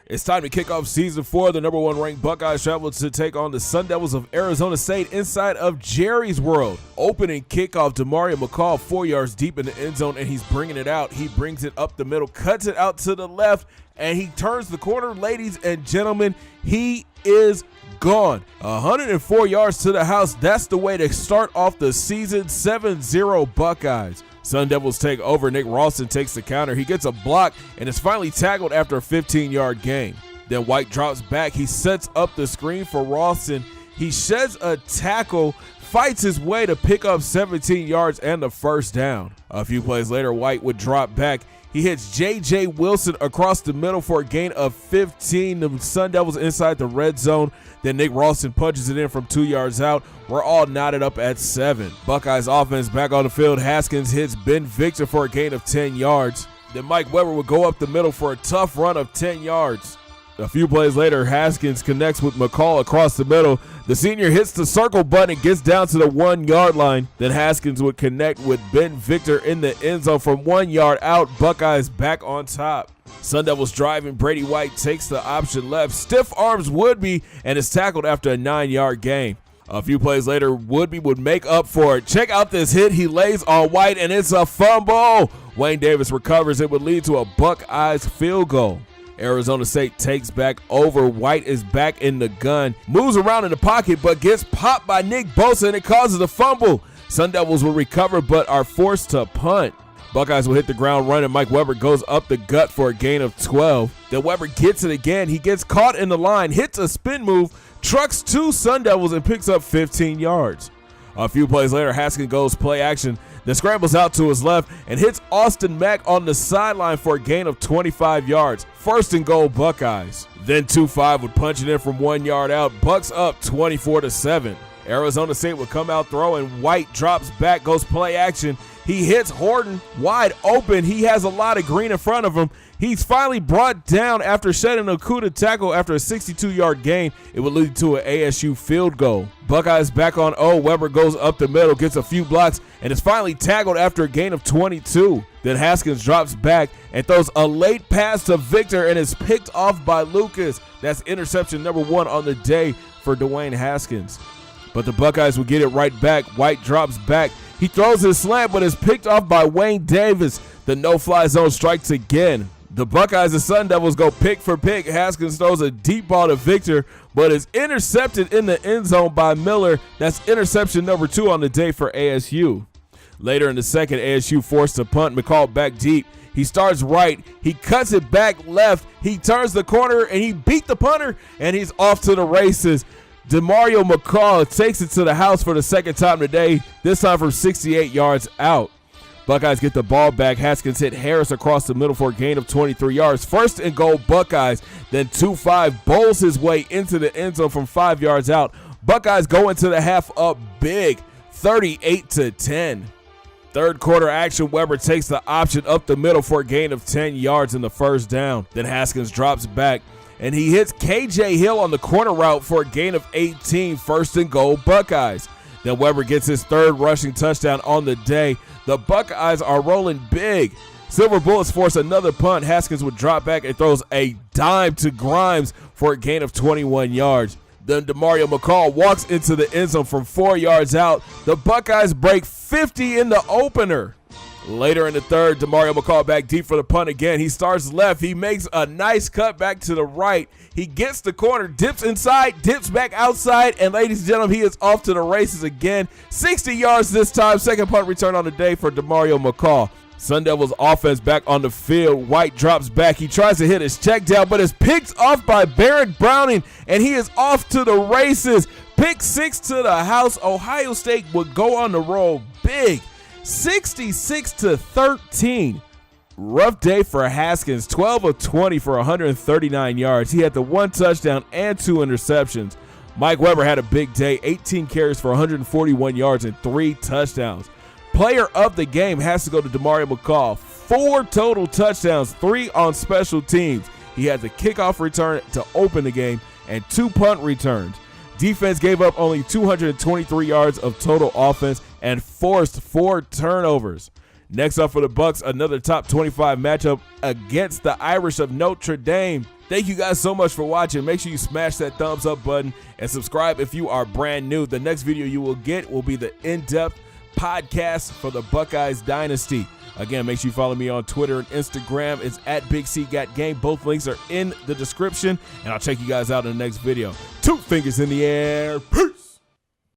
It's time to kick off season 4. The number 1 ranked Buckeyes travel to take on the Sun Devils of Arizona State inside of Jerry's World. Opening kickoff, Demario McCall 4 yards deep in the end zone, and he's bringing it out. He brings it up the middle, cuts it out to the left, and he turns the corner. Ladies and gentlemen, he is gone. 104 yards to the house. That's the way to start off the season. 7-0 Buckeyes. Sun Devils take over. Nick Ralston takes the counter. He gets a block and is finally tackled after a 15-yard gain. Then White drops back. He sets up the screen for Ralston. He sheds a tackle, fights his way to pick up 17 yards and the first down. A few plays later, White would drop back. He hits J.J. Wilson across the middle for a gain of 15. The Sun Devils inside the red zone. Then Nick Ralston punches it in from 2 yards out. We're all knotted up at 7. Buckeyes offense back on the field. Haskins hits Ben Victor for a gain of 10 yards. Then Mike Weber would go up the middle for a tough run of 10 yards. A few plays later, Haskins connects with McCall across the middle. The senior hits the circle button and gets down to the 1 yard line. Then Haskins would connect with Ben Victor in the end zone from 1 yard out. Buckeyes back on top. Sun Devils driving. Brady White takes the option left, stiff arms Woodby, and is tackled after a 9-yard gain. A few plays later, Woodby would make up for it. Check out this hit he lays on White, and it's a fumble. Wayne Davis recovers. It would lead to a Buckeyes field goal. Arizona State takes back over. White is back in the gun, moves around in the pocket, but gets popped by Nick Bosa, and it causes a fumble. Sun Devils will recover, but are forced to punt. Buckeyes will hit the ground running. Mike Weber goes up the gut for a gain of 12. Then Weber gets it again. He gets caught in the line, hits a spin move, trucks 2 Sun Devils, and picks up 15 yards. A few plays later, Haskins goes play action, then scrambles out to his left and hits Austin Mack on the sideline for a gain of 25 yards. First and goal, Buckeyes. Then 2-5 would punch it in from 1 yard out. Bucks up 24-7. Arizona State would come out throwing. White drops back, goes play action. He hits Horton wide open. He has a lot of green in front of him. He's finally brought down after shedding a coup de tackle after a 62-yard gain. It would lead to an ASU field goal. Buckeyes back on O. Weber goes up the middle, gets a few blocks, and is finally tackled after a gain of 22. Then Haskins drops back and throws a late pass to Victor and is picked off by Lucas. That's interception number 1 on the day for Dwayne Haskins. But the Buckeyes will get it right back. White drops back. He throws his slant, but is picked off by Wayne Davis. The no-fly zone strikes again. The Buckeyes and Sun Devils go pick for pick. Haskins throws a deep ball to Victor, but is intercepted in the end zone by Miller. That's interception number 2 on the day for ASU. Later in the second, ASU forced to punt. McCall back deep. He starts right. He cuts it back left. He turns the corner, and he beat the punter, and he's off to the races. Demario McCall takes it to the house for the second time today, this time from 68 yards out. Buckeyes get the ball back. Haskins hit Harris across the middle for a gain of 23 yards. First and goal, Buckeyes. Then 2-5 bowls his way into the end zone from 5 yards out. Buckeyes go into the half up big, 38-10. Third quarter action, Weber takes the option up the middle for a gain of 10 yards in the first down. Then Haskins drops back, and he hits K.J. Hill on the corner route for a gain of 18, first and goal, Buckeyes. Then Weber gets his third rushing touchdown on the day. The Buckeyes are rolling big. Silver Bullets force another punt. Haskins would drop back and throws a dime to Grimes for a gain of 21 yards. Then Demario McCall walks into the end zone from 4 yards out. The Buckeyes break 50 in the opener. Later in the third, Demario McCall back deep for the punt again. He starts left. He makes a nice cut back to the right. He gets the corner, dips inside, dips back outside, and ladies and gentlemen, he is off to the races again. 60 yards this time. Second punt return on the day for Demario McCall. Sun Devils offense back on the field. White drops back. He tries to hit his check down, but is picked off by Barrett Browning, and he is off to the races. Pick 6 to the house. Ohio State would go on the roll big. 66-13. Rough day for Haskins. 12 of 20 for 139 yards. He had the 1 touchdown and 2 interceptions. Mike Weber had a big day. 18 carries for 141 yards and 3 touchdowns. Player of the game has to go to Demario McCall. 4 total touchdowns, 3 on special teams. He had the kickoff return to open the game and 2 punt returns. Defense gave up only 223 yards of total offense and forced 4 turnovers. Next up for the Bucks, another top 25 matchup against the Irish of Notre Dame. Thank you guys so much for watching. Make sure you smash that thumbs up button and subscribe if you are brand new. The next video you will get will be the in-depth podcast for the Buckeyes Dynasty. Again, make sure you follow me on Twitter and Instagram. It's at Big C Got Game. Both links are in the description, and I'll check you guys out in the next video. 2 fingers in the air. Peace.